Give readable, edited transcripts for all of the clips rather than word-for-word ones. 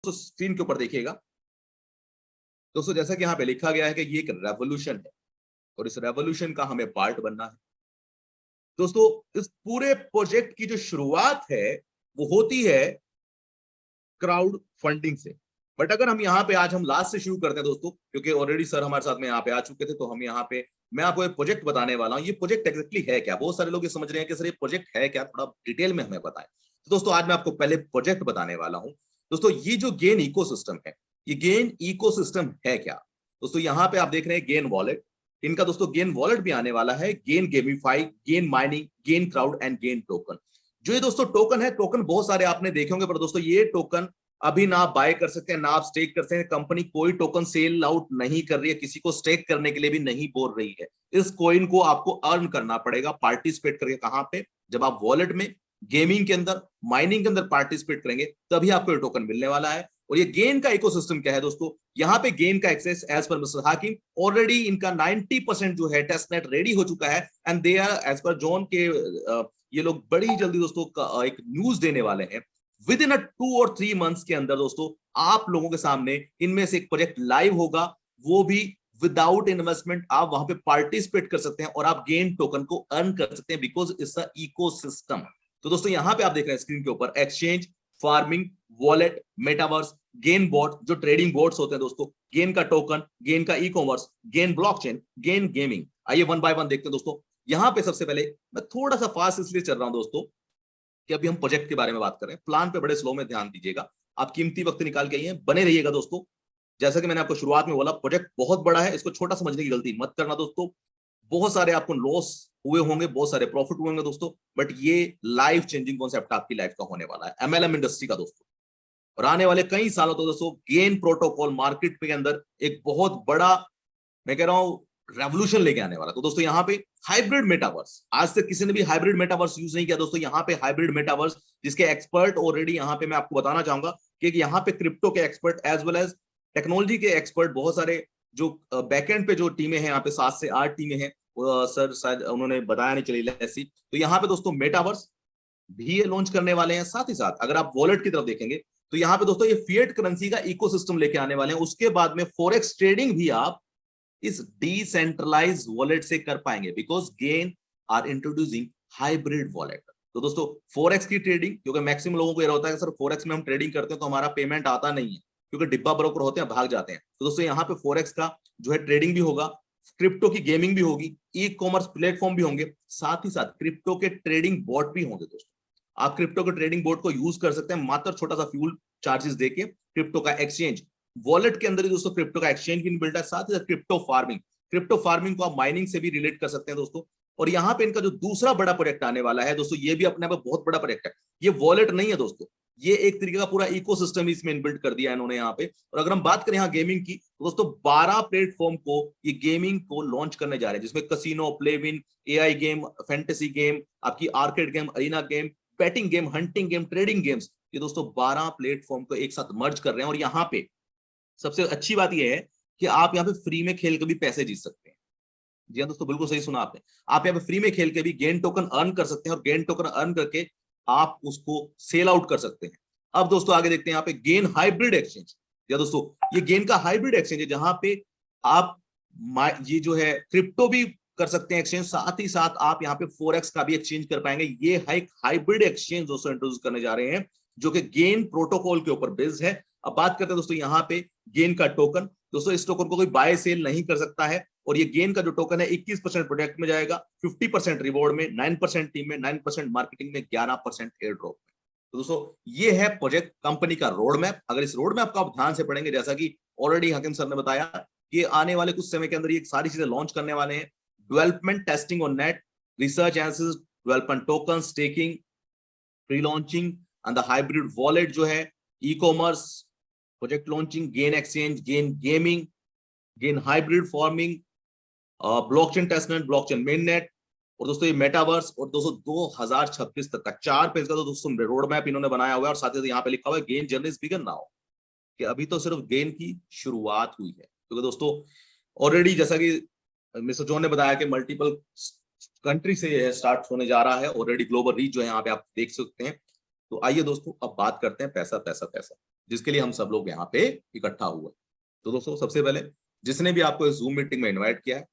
दोस्तों स्क्रीन के ऊपर देखिएगा दोस्तों, जैसा कि यहाँ पे लिखा गया है कि ये एक रेवोल्यूशन है और इस रेवोल्यूशन का हमें पार्ट बनना है। दोस्तों इस पूरे प्रोजेक्ट की जो शुरुआत है वो होती है क्राउड फंडिंग से। बट अगर हम यहाँ पे आज हम लास्ट से शुरू करते हैं दोस्तों, क्योंकि ऑलरेडी सर हमारे साथ में यहाँ पे आ चुके थे, तो हम यहाँ पे मैं आपको एक प्रोजेक्ट बताने वाला हूँ। ये प्रोजेक्ट एग्जैक्टली है क्या? बहुत सारे लोग ये समझ रहे हैं कि सर ये प्रोजेक्ट है क्या, थोड़ा डिटेल में हमें बताएं। तो दोस्तों आज मैं आपको पहले प्रोजेक्ट बताने वाला हूँ। दोस्तों ये जो गेन इकोसिस्टम है, ये गेन इकोसिस्टम है क्या? दोस्तों यहाँ पे आप देख रहे हैं गेन वॉलेट, इनका दोस्तों गेन वॉलेट भी आने वाला है, gain gamify, gain mining, gain crowd and gain token. जो ये दोस्तों टोकन है, टोकन बहुत सारे आपने देखे होंगे, पर दोस्तों ये टोकन अभी ना आप बाय कर सकते हैं ना आप स्टेक कर सकते हैं। कंपनी कोई टोकन सेल आउट नहीं कर रही है, किसी को स्टेक करने के लिए भी नहीं बोल रही है। इस कॉइन को आपको अर्न करना पड़ेगा पार्टिसिपेट करके। कहां पे? जब आप वॉलेट में, गेमिंग के अंदर, माइनिंग के अंदर पार्टिसिपेट करेंगे तभी आपको ये टोकन मिलने वाला है। और ये गेन का इकोसिस्टम क्या है दोस्तों? यहाँ पे गेन का एक्सेस एज पर मिस्टर हाकिम ऑलरेडी इनका 90% जो है टेस्टनेट रेडी हो चुका है एंड दे आर एज पर जॉन के ये लोग बड़ी जल्दी दोस्तों एक न्यूज देने वाले हैं। विद इन 2 और 3 मंथ्स के अंदर दोस्तों आप लोगों के सामने इनमें से एक प्रोजेक्ट लाइव होगा, वो भी विदाउट इन्वेस्टमेंट। आप वहां पे पार्टिसिपेट कर सकते हैं और आप गेन टोकन को अर्न कर सकते हैं बिकॉज इट्स अ इकोसिस्टम। तो दोस्तों यहां पे आप देख रहे हैं स्क्रीन के ऊपर exchange, farming, wallet, metaverse, gain bot जो ट्रेडिंग बोर्ड्स होते हैं दोस्तों, गेन का टोकन, गेन का ecommerce, gain blockchain, gain gaming. आइए वन बाय वन देखते हैं दोस्तों। यहां पे सबसे पहले मैं थोड़ा सा फास्ट इसलिए चल रहा हूं दोस्तों कि अभी हम प्रोजेक्ट के बारे में बात कर रहे हैं। प्लान पे बड़े स्लो में ध्यान दीजिएगा, आप कीमती वक्त निकाल के आइए, बने रहिएगा दोस्तों। जैसा कि मैंने आपको शुरुआत में बोला, प्रोजेक्ट बहुत बड़ा है, इसको छोटा समझने की गलती मत करना दोस्तों। बहुत सारे आपको लॉस हुए होंगे, बहुत सारे प्रॉफिट हुए होंगे दोस्तों, बट ये लाइफ चेंजिंग कॉन्सेप्ट आपकी लाइफ का होने वाला है एमएलएम इंडस्ट्री का दोस्तों। और आने वाले कई सालों तो दोस्तों गेन प्रोटोकॉल मार्केट के अंदर एक बहुत बड़ा, मैं कह रहा हूं, रेवोल्यूशन लेके आने वाला। तो दोस्तों यहाँ पे हाइब्रिड मेटावर्स, आज तक किसी ने भी हाइब्रिड मेटावर्स यूज नहीं किया दोस्तों। यहाँ पे हाइब्रिड मेटावर्स जिसके एक्सपर्ट ऑलरेडी यहाँ पे मैं आपको बताना चाहूंगा कि यहाँ पे क्रिप्टो के expert as well as technology के एक्सपर्ट बहुत सारे जो बैकएंड पे जो टीमें हैं, यहाँ पे 7 से 8 टीमें हैं। सर शायद उन्होंने बताया नहीं, चली ऐसी। तो यहाँ पे दोस्तों मेटावर्स भी ये लॉन्च करने वाले हैं। साथ ही साथ अगर आप वॉलेट की तरफ देखेंगे तो यहाँ पे दोस्तों ये फिएट करेंसी का इकोसिस्टम लेके आने वाले हैं। उसके बाद में फॉरेक्स ट्रेडिंग भी आप इस डिसेंट्रलाइज वॉलेट से कर पाएंगे because gain are introducing hybrid wallet. तो दोस्तों फॉरेक्स की ट्रेडिंग, क्योंकि मैक्सिमम लोगों को ये होता है कि सर फॉरेक्स में हम ट्रेडिंग करते हैं तो हमारा पेमेंट आता नहीं है, क्योंकि डिब्बा ब्रोकर होते हैं, भाग जाते हैं। तो दोस्तों यहाँ पे फॉरेक्स का जो है ट्रेडिंग भी होगा, क्रिप्टो की गेमिंग भी होगी, ई कॉमर्स प्लेटफॉर्म भी होंगे, साथ ही साथ क्रिप्टो के ट्रेडिंग बोर्ड भी होंगे दोस्तों। आप क्रिप्टो के ट्रेडिंग बोर्ड को यूज कर सकते हैं मात्र छोटा सा फ्यूल चार्जेस देके। क्रिप्टो का एक्सचेंज, वॉलेट के अंदर ही दोस्तों क्रिप्टो का एक्सचेंज भी इनबिल्ट है। साथ ही साथ क्रिप्टो फार्मिंग को आप माइनिंग से भी रिलेट कर सकते हैं दोस्तों। और यहाँ पे इनका जो दूसरा बड़ा प्रोजेक्ट आने वाला है दोस्तों, ये भी अपने आप में बहुत बड़ा प्रोजेक्ट है। ये वॉलेट नहीं है दोस्तों, ये एक तरीके का पूरा इकोसिस्टम इसमें इनबिल्ट कर दिया इन्होंने यहाँ पे। और अगर हम बात करें यहाँ गेमिंग की, तो दोस्तों 12 प्लेटफॉर्म को ये गेमिंग को लॉन्च करने जा रहे हैं, जिसमें casino, Playwin, AI game, fantasy game, आपकी arcade game, arena game, batting game, hunting game, trading games, ये दोस्तों 12 प्लेटफॉर्म को एक साथ मर्ज कर रहे हैं। और यहाँ पे सबसे अच्छी बात यह है कि आप यहाँ पे फ्री में खेल के भी पैसे जीत सकते हैं। जी हाँ दोस्तों, बिल्कुल सही सुना आपने। आप यहाँ पे फ्री में खेल के भी गेन टोकन अर्न कर सकते हैं और गेन टोकन अर्न करके आप उसको सेल आउट कर सकते हैं। अब दोस्तों आगे देखते हैं यहाँ पे गेन हाइब्रिड एक्सचेंज। या दोस्तों ये गेन का हाइब्रिड एक्सचेंज है, जहां पे आप ये जो है क्रिप्टो भी कर सकते हैं एक्सचेंज, साथ ही साथ आप यहाँ पे फॉरेक्स का भी एक्सचेंज कर पाएंगे। ये एक हाइब्रिड एक्सचेंज दोस्तों इंट्रोड्यूस करने जा रहे हैं, जो कि गेन प्रोटोकॉल के ऊपर बेस्ड है। अब बात करते हैं दोस्तों यहाँ पे गेन का टोकन। दोस्तों इस टोकन को कोई बाय सेल नहीं कर सकता है, और ये गेन का जो टोकन है 21% प्रोडक्ट में जाएगा, 50% रिवॉर्ड में, 9% टीम में, 9% मार्केटिंग में, 11% एयर ड्रॉप में। तो दोस्तों ये है प्रोजेक्ट कंपनी का रोड मैप। अगर इस रोड मैप को आप ध्यान से पढ़ेंगे, जैसा कि ऑलरेडी हकीम सर ने बताया कि आने वाले कुछ समय के अंदर ये सारी चीजें लॉन्च करने वाले हैं। Development, testing on net, research analysis, development token, staking, pre launching and the hybrid wallet जो है, e commerce, project launching, gain exchange, gain gaming, gain hybrid farming, blockchain testnet, blockchain mainnet, और दोस्तों ये metaverse. और दोस्तों 2026 तक का 4 page का तो दोस्तों रोड मैप इन्होंने बनाया हुआ है। और साथ ही यहाँ पे लिखा हुआ है gain journey is begin now, कि अभी तो सिर्फ गेन की शुरुआत हुई है। क्योंकि दोस्तों ऑलरेडी जैसा कि मिस्टर जॉन ने बताया कि मल्टीपल कंट्री से ये स्टार्ट होने जा रहा है, ऑलरेडी ग्लोबल रीच जो है यहाँ पे आप देख सकते हैं। तो आइए दोस्तों अब बात करते हैं पैसा पैसा पैसा। जिसके लिए हम सब लोग यहाँ पे इकट्ठा हुए। तो दोस्तों सबसे पहले जिसने भी आपको इस जूम मीटिंग में इन्वाइट किया है,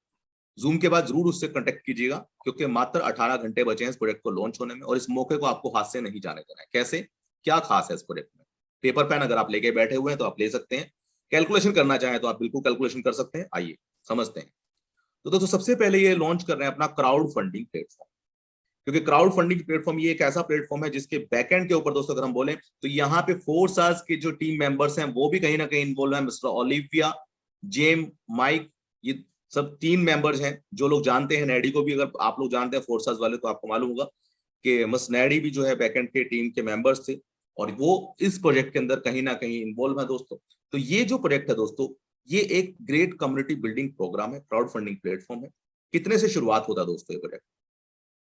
जूम के बाद जरूर उससे कांटेक्ट कीजिएगा, क्योंकि मात्र 18 घंटे बचे हैं इस प्रोजेक्ट को लॉन्च होने में, और इस मौके को आपको हाथ से नहीं जाने देना है। कैसे, क्या खास है इस प्रोजेक्ट में? पेपर पेन अगर आप लेके बैठे हुए हैं तो आप ले सकते हैं, कैलकुलेशन करना चाहें तो आप बिल्कुल कैलकुलेशन कर सकते हैं। आइए समझते हैं। तो दोस्तों सबसे पहले ये लॉन्च कर रहे हैं अपना क्राउड फंडिंग प्लेटफॉर्म, क्योंकि क्राउड फंडिंग प्लेटफॉर्म ये एक ऐसा प्लेटफॉर्म है जिसके बैकएंड के ऊपर दोस्तों अगर हम बोले तो यहाँ पे 4 स्टार्स के जो टीम मेंबर्स हैं वो भी कहीं ना कहीं इन्वॉल्व है। मिस्टर ओलिविया, जेम, माइक, ये सब 3 मेंबर्स हैं। जो लोग जानते हैं नैडी को भी, अगर आप लोग जानते हैं 4 स्टार्स वाले, तो आपको मालूम होगा कि मिस नैडी भी जो है बैकएंड के टीम के मेंबर्स थे, और वो इस प्रोजेक्ट के अंदर कहीं ना कहीं इन्वॉल्व है दोस्तों। तो ये जो प्रोजेक्ट है दोस्तों, ये एक ग्रेट कम्युनिटी बिल्डिंग प्रोग्राम है, क्राउड फंडिंग प्लेटफॉर्म है। कितने से शुरुआत होता है दोस्तों ये प्रोजेक्ट,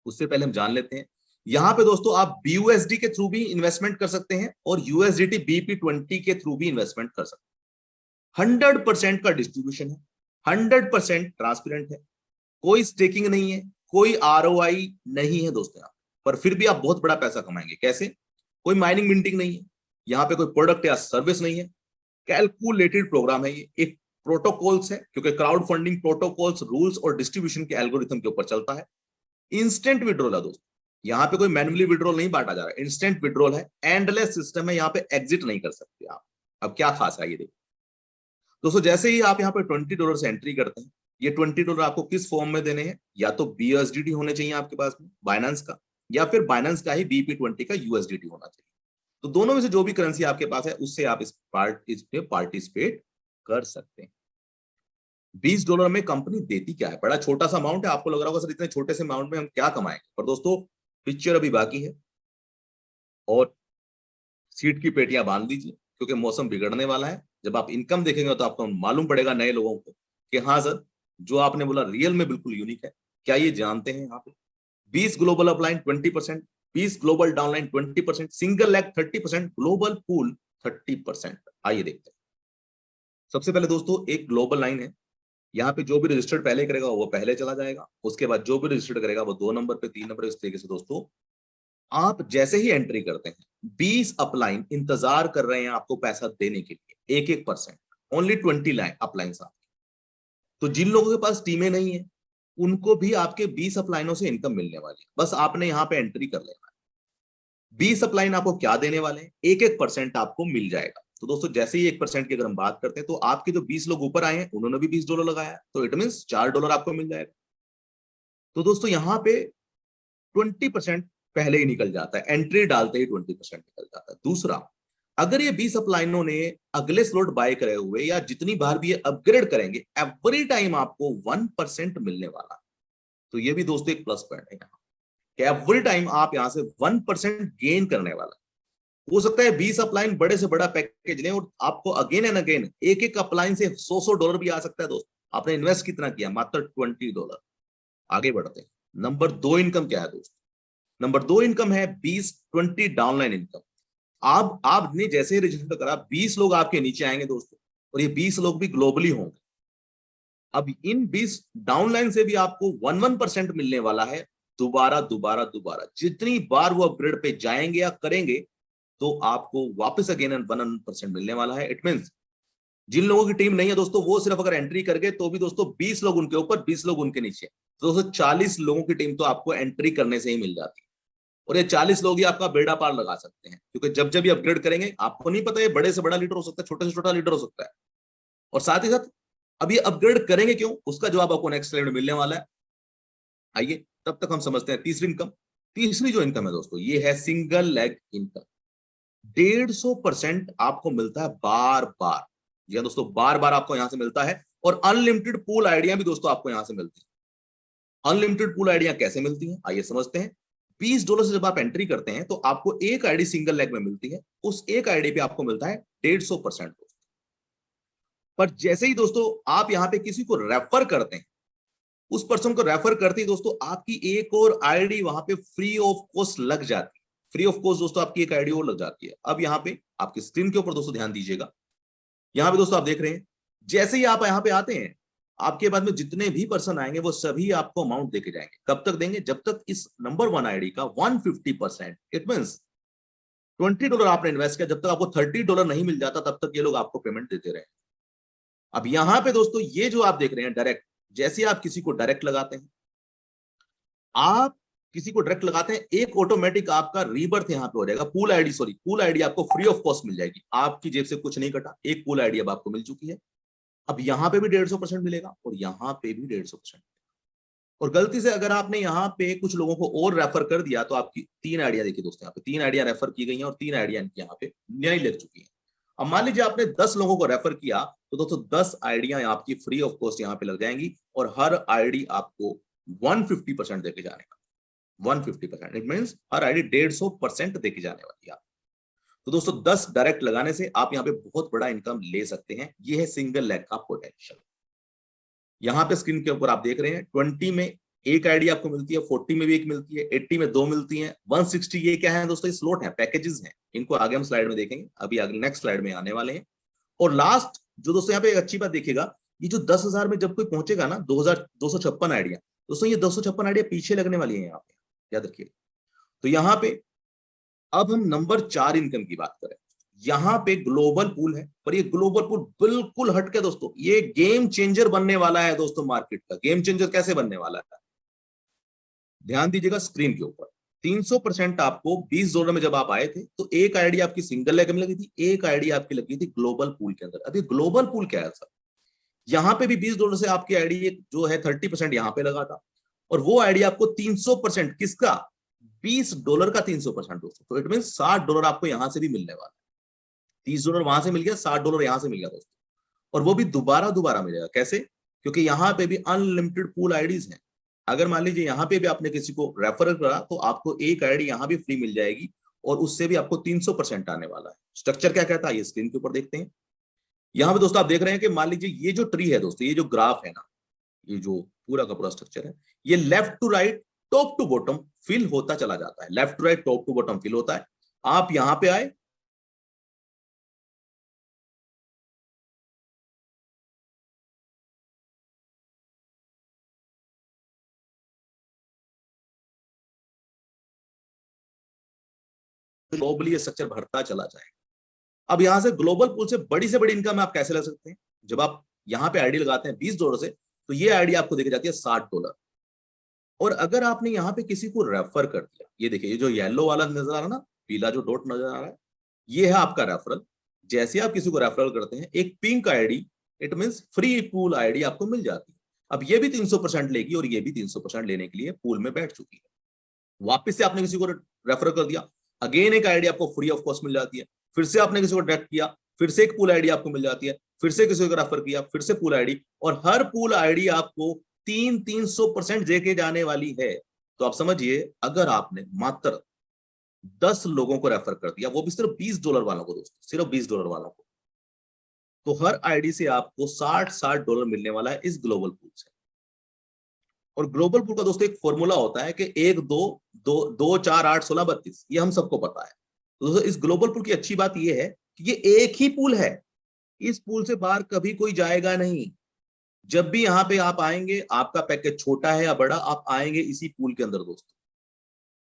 उससे पहले हम जान लेते हैं। यहाँ पे दोस्तों आप BUSD के थ्रू भी इन्वेस्टमेंट कर सकते हैं और USDT BP20 के थ्रू भी इन्वेस्टमेंट कर सकते हैं। 100% का डिस्ट्रीब्यूशन है, 100% ट्रांसपेरेंट है, कोई स्टेकिंग नहीं है, कोई ROI नहीं है दोस्तों यहाँ पर, फिर भी आप बहुत बड़ा पैसा कमाएंगे। कैसे? कोई माइनिंग मिंटिंग नहीं है, यहाँ पे कोई प्रोडक्ट या सर्विस नहीं है, कैलकुलेटेड प्रोग्राम है। ये एक प्रोटोकॉल्स है, क्योंकि क्राउड फंडिंग प्रोटोकॉल्स, रूल्स और डिस्ट्रीब्यूशन के एल्गोरिथम के ऊपर चलता है। इंस्टेंट विड्रॉल है दोस्तों, यहाँ पे कोई मैन्युअली विड्रॉल नहीं बांटा जा रहा है, इंस्टेंट विड्रॉल है, एंडलेस सिस्टम है, यहाँ पे एग्जिट नहीं कर सकते आप। अब क्या खास है ये देखिए दोस्तों, जैसे ही आप यहाँ पे $20 से एंट्री करते हैं, ये $20 आपको किस फॉर्म में देने हैं? या तो BUSDT होने चाहिए आपके पास में बाइनेंस का, या फिर बाइनेंस का ही BP20 का USDT होना चाहिए। तो दोनों में से जो भी करेंसी आपके पास है उससे आप इस पार्टिसिपेट कर सकते हैं। $20 में कंपनी देती क्या है? बड़ा छोटा सा अमाउंट है, आपको लग रहा होगा सर इतने छोटे से अमाउंट में हम क्या कमाएंगे, पर दोस्तों पिक्चर अभी बाकी है, और सीट की पेटियां बांध दीजिए, क्योंकि मौसम बिगड़ने वाला है। जब आप इनकम देखेंगे तो आपको मालूम पड़ेगा नए लोगों को कि हाँ सर, जो आपने बोला रियल में बिल्कुल यूनिक है। क्या ये जानते हैं? यहाँ पे 20 global upline 20%, 20 global downline 20%, single leg 30%, global pool 30%। आइए देखते हैं। सबसे पहले दोस्तों एक ग्लोबल लाइन है, यहाँ पे जो भी रजिस्टर्ड पहले करेगा वो पहले चला जाएगा, उसके बाद जो भी रजिस्टर्ड करेगा वो 2 नंबर पे, 3 नंबर पे। इस तरीके से दोस्तों आप जैसे ही एंट्री करते हैं, 20 अपलाइन इंतजार कर रहे हैं आपको पैसा देने के लिए, 1-1%, ओनली 20 लाइन अपलाइन आपके। तो जिन लोगों के पास टीमें नहीं है उनको भी आपके 20 अपलाइनों से इनकम मिलने वाली है, बस आपने यहाँ पे एंट्री कर लेना है। 20 अपलाइन आपको क्या देने वाले हैं? 1-1% आपको मिल जाएगा। तो दोस्तों जैसे ही 1% की अगर हम बात करते हैं, तो आपके जो 20 लोग ऊपर आए हैं उन्होंने भी $20 लगाया, तो इट मीन $4 आपको मिल जाएगा। तो दोस्तों यहाँ पे 20% पहले ही निकल जाता है, एंट्री डालते ही 20% निकल जाता है। दूसरा, अगर ये 20 अपलाइनों ने अगले स्लॉट बाय करे हुए या जितनी बार भी ये अपग्रेड करेंगे, एवरी टाइम आपको 1% मिलने वाला है। तो ये भी दोस्तों एक प्लस पॉइंट है यहाँ कि एवरी टाइम आप यहाँ से 1% गेन करने वाला। हो सकता है 20 अपलाइन बड़े से बड़ा पैकेज लें और आपको अगेन एंड अगेन एक अपलाइन से $100 भी आ सकता है। दोस्तों आपने इन्वेस्ट कितना किया? मात्र $20। आगे बढ़ते हैं। नंबर 2 इनकम क्या है दोस्तों? नंबर 2 इनकम है 20-20 डाउनलाइन इनकम। आपने जैसे ही रजिस्टर करा, 20 लोग आपके नीचे आएंगे दोस्तों, और ये 20 लोग भी ग्लोबली होंगे। अब इन 20 डाउनलाइन से भी आपको 1% मिलने वाला है। दोबारा दोबारा दोबारा जितनी बार वो अपग्रेड पे जाएंगे या करेंगे, तो आपको वापस अगेन 1% मिलने वाला है। इट मींस जिन लोगों की टीम नहीं है दोस्तों, वो सिर्फ अगर एंट्री कर गए तो भी दोस्तों 20 लोग उनके ऊपर, 20 लोग उनके नीचे, तो दोस्तों 40 लोगों की टीम तो आपको एंट्री करने से ही मिल जाती है। और ये 40 लोग ही आपका बेड़ा पार लगा सकते हैं, क्योंकि जब जब ये अपग्रेड करेंगे, आपको नहीं पता ये बड़े से बड़ा लीडर हो सकता है, छोटे से छोटा लीडर हो सकता है। और साथ ही साथ अब ये अपग्रेड करेंगे क्यों, उसका जवाब आपको नेक्स्ट स्लाइड में मिलने वाला है। आइए तब तक हम समझते हैं तीसरी इनकम। तीसरी जो इनकम है दोस्तों, ये है सिंगल लेग इनकम। 150% आपको मिलता है बार बार। या दोस्तों बार बार आपको यहां से मिलता है, और अनलिमिटेड पूल आइडिया भी दोस्तों आपको यहां से मिलती है। अनलिमिटेड पूल आइडिया कैसे मिलती है, आइए समझते हैं। $20 से जब आप एंट्री करते हैं तो आपको एक आईडी सिंगल लेग में मिलती है, उस एक आईडी पे आपको मिलता है 150%। पर जैसे ही दोस्तों आप यहाँ पे किसी को रेफर करते हैं, उस पर्सन को रेफर करते ही दोस्तों आपकी एक और आईडी वहां पे फ्री ऑफ कॉस्ट लग जाती है। फ्री ऑफ कॉस्ट दोस्तों आपकी एक आईडी और लग जाती है। अब यहाँ पे आपकी स्क्रीन के ऊपर दोस्तों ध्यान दीजिएगा, यहाँ पे दोस्तों आप देख रहे हैं, जैसे ही आप यहाँ पे आते हैं, आपके बाद में जितने भी पर्सन आएंगे वो सभी आपको अमाउंट देके जाएंगे। कब तक देंगे? जब तक इस नंबर 1 आईडी का 150%, इट मींस $20 आपने इन्वेस्ट किया, जब तक आपको $30 नहीं मिल जाता तब तक ये लोग आपको पेमेंट देते रहे। अब यहां पे दोस्तों ये जो आप देख रहे हैं डायरेक्ट, जैसे आप किसी को डायरेक्ट लगाते हैं, आप किसी को डायरेक्ट लगाते हैं, एक ऑटोमेटिक आपका रीबर्थ यहां पे हो जाएगा। पूल आईडी आपको फ्री ऑफ कॉस्ट मिल जाएगी, आपकी जेब से कुछ नहीं कटा, एक पूल आईडी अब आपको मिल चुकी है। अब यहाँ पे भी 150% मिलेगा और यहाँ पे भी 150%। और गलती से अगर आपने यहाँ पे कुछ लोगों को और रेफर कर दिया तो आपकी 3 आइडिया, देखिए दोस्तों यहाँ पे 3 आइडिया रेफर की गई हैं और 3 आइडिया यहाँ पे नहीं लग चुकी है। अब मान लीजिए आपने 10 लोगों को रेफर किया तो दोस्तों 10 आइडिया आपकी फ्री ऑफ कॉस्ट यहाँ पे लग जाएंगी और हर आईडी आपको 150% देके जाने का। 150%, इट मींस हर आईडी 150% देके जाने वाली है। तो दोस्तों 10 डायरेक्ट लगाने से आप यहाँ पे बहुत बड़ा इनकम ले सकते हैं। ये है सिंगल लेग का पोटेंशियल। यहाँ पे स्क्रीन के ऊपर आप देख रहे हैं 20 में एक आईडी आपको मिलती है, 40 में भी एक मिलती है, 80 में 2 मिलती हैं, 160 ये क्या है दोस्तों, स्लॉट है, पैकेजेस हैं। इनको आगे हम स्लाइड में देखेंगे, अभी आगे नेक्स्ट स्लाइड में आने वाले हैं। और लास्ट जो दोस्तों यहाँ पे एक अच्छी बात देखिएगा, ये जो 10,000 में जब कोई पहुंचेगा ना 2,256 आइडिया, दोस्तों ये 256 आइडिया पीछे लगने वाली है यहाँ पे, याद रखिए। तो यहाँ पे अब हम नंबर 4 इनकम की बात करें। यहां पे ग्लोबल पूल है, पर ये ग्लोबल पूल बिल्कुल हटके दोस्तों, ये गेम चेंजर बनने वाला है दोस्तों। मार्केट का गेम चेंजर कैसे बनने वाला है, ध्यान दीजिएगा स्क्रीन के ऊपर। 300% आपको $20 में जब आप आए थे तो एक आईडी आपकी सिंगल लेग में लगी थी, एक आईडी आपकी लगी थी ग्लोबल पूल के अंदर। अभी ग्लोबल पूल क्या है सर, यहां पे भी $20 से आपकी आईडी जो है 30% यहां पे लगा था, और वो आईडी आपको 300% किसका, $20 का 300% दोस्तों। तो इट मीन $60 आपको यहां से भी मिलने वाला है। $30 वहां से मिल गया, $60 यहां से मिल गया दोस्तों। और वो भी दोबारा मिलेगा, कैसे, क्योंकि यहाँ पे भी अनलिमिटेड पूल आईडीज हैं। अगर मान लीजिए यहाँ पे भी आपने किसी को रेफर करा तो आपको एक आईडी यहाँ भी फ्री मिल जाएगी और उससे भी आपको 300% आने वाला है। स्ट्रक्चर क्या कहता है ये स्क्रीन के ऊपर देखते हैं। यहाँ पे दोस्तों आप देख रहे हैं कि मान लीजिए ये जो ट्री है दोस्तों, ये जो ग्राफ है ना, ये जो पूरा का पूरा स्ट्रक्चर है, ये left to right top to bottom fill होता चला जाता है। Left to right top to bottom fill होता है। आप यहां पे आए, ग्लोबली ये स्ट्रक्चर बढ़ता चला जाएगा। अब यहां से ग्लोबल पूल से बड़ी इनकम आप कैसे ले सकते हैं, जब आप यहां पे आईडी लगाते हैं $20 से, तो ये आईडी आपको देखी जाती है $60। और अगर आपने यहाँ पे किसी को रेफर कर दिया, ये देखिए ये जो येलो वाला नजर आ रहा है ना, पीला जो डॉट नजर आ रहा है, ये है आपका रेफरल। जैसे आप किसी को रेफरल करते हैं, एक pink ID, it means free pool ID आपको मिल जाती है। अब ये भी 300% लेगी और ये भी 300% लेने के लिए पूल में बैठ चुकी है। वापस से आपने किसी को रेफर कर दिया, अगेन एक आईडी आपको फ्री ऑफ कॉस्ट मिल जाती है। फिर से आपने किसी को डायरेक्ट किया, फिर से एक पूल आईडी आपको मिल जाती है, फिर से किसी को रेफर किया, फिर से पूल आईडी, और हर पूल आईडी आपको 300% देके जाने वाली है। तो आप समझिए, अगर आपने मात्र 10 लोगों को रेफर कर दिया, वो भी सिर्फ $20 वालों को दोस्तों, सिर्फ $20 वालों को, तो हर आईडी से आपको $60 मिलने वाला है इस ग्लोबल पूल से। और ग्लोबल पूल का दोस्तों एक फॉर्मूला होता है कि 1 2 2 2 4 8 16 32, ये हम सबको पता है। तो दोस्तों इस ग्लोबल पूल की अच्छी बात ये है कि ये एक ही पूल है, इस पूल से बाहर कभी कोई जाएगा नहीं। जब भी यहाँ पे आप आएंगे, आपका पैकेज छोटा है या बड़ा, आप आएंगे इसी पूल के अंदर दोस्तों।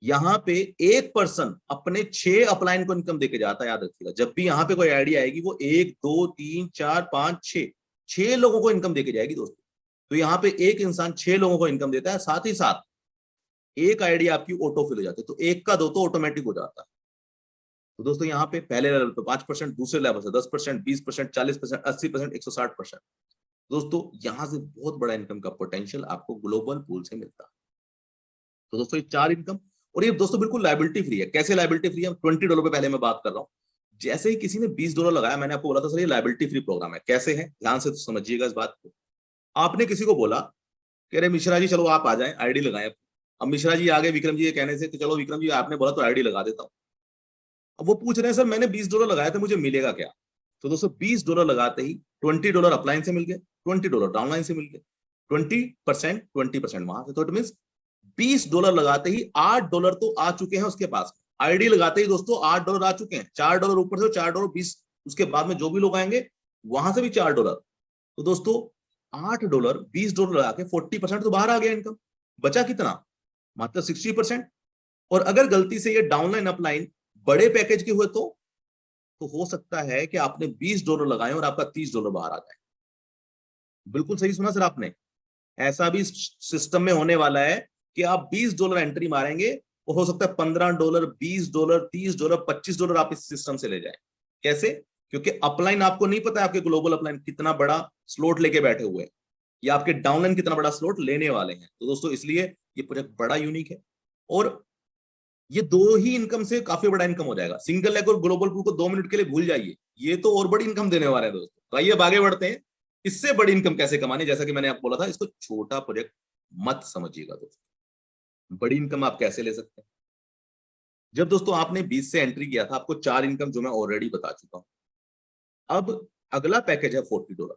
यहाँ पे एक पर्सन अपने 6 अपलाइन को इनकम देके जाता है, याद रखिएगा। जब भी यहाँ पे कोई आईडी आएगी, वो 1 2 3 4 5 6 लोगों को इनकम देके जाएगी दोस्तों। तो यहाँ पे एक इंसान 6 लोगों को इनकम देता है, साथ ही साथ एक आईडी आपकी ऑटो फिल हो जाती है, तो 1 का 2 तो ऑटोमेटिक हो जाता है। तो दोस्तों यहाँ पे पहले लेवल पे 5%, दूसरे लेवल से 10%, 20%, 40%, 80%, 160%। दोस्तों यहां से बहुत बड़ा इनकम का पोटेंशियल आपको ग्लोबल पूल से मिलता है। तो दोस्तों ये 4 इनकम, और ये दोस्तों बिल्कुल लायबिलिटी फ्री है। कैसे लायबिलिटी फ्री है, $20 पे पहले मैं बात कर रहा हूँ। जैसे ही किसी ने $20 लगाया, मैंने आपको बोला था सर ये लायबिलिटी फ्री प्रोग्राम है। कैसे है, ध्यान से समझिएगा इस बात को। आपने किसी को बोला कि अरे मिश्रा जी चलो आप आ जाएं, आईडी लगाएं। अब मिश्रा जी आ गए विक्रम जी के कहने से, तो चलो विक्रम जी आपने बोला तो आईडी लगा देता हूँ। अब वो पूछ रहे हैं सर मैंने $20 लगाया था, मुझे मिलेगा क्या। तो दोस्तों $20 लगाते ही $20 अपलाइन से मिल गए, $20 डाउनलाइन से मिल गए, 20% वहां से। तो इट मीन $20 लगाते ही $8 तो आ चुके हैं उसके पास। आईडी लगाते ही दोस्तों $8 आ चुके हैं, $4 ऊपर से, $4 20, उसके बाद में जो भी लोग आएंगे वहां से भी $4। तो दोस्तों $8 $20 लगा के 40% तो बाहर आ गया इनकम। बचा कितना, मात्र 60%। और अगर गलती से ये डाउनलाइन अपलाइन बड़े पैकेज के हुए तो हो सकता है कि आपने $20 लगाए और आपका $30 बाहर आ जाए। बिल्कुल सही सुना सर आपने, ऐसा भी सिस्टम में होने वाला है कि आप $20 एंट्री मारेंगे और हो सकता है $15, $20, $30, $25 आप इस सिस्टम से ले जाए। कैसे? क्योंकि अपलाइन आपको नहीं पता है आपके ग्लोबल अपलाइन कितना बड़ा स्लॉट लेके बैठे हुए हैं या आपके डाउनलाइन कितना बड़ा स्लॉट लेने वाले हैं। तो दोस्तों इसलिए ये प्रोजेक्ट बड़ा यूनिक है और ये दो ही इनकम से काफी बड़ा इनकम हो जाएगा। सिंगल लेग और ग्लोबल पूल को 2 मिनट के लिए भूल जाइए, ये तो और बड़ी इनकम देने वाले हैं दोस्तों। तो आइए अब आगे बढ़ते हैं, इससे बड़ी इनकम कैसे कमानी। जैसा कि मैंने आपको बोला था, इसको छोटा प्रोजेक्ट मत समझिएगा दोस्तों, बड़ी इनकम आप कैसे ले सकते हैं। जब दोस्तों आपने 20 से एंट्री किया था, आपको 4 इनकम जो मैं ऑलरेडी बता चुका हूं। अब अगला पैकेज है $40,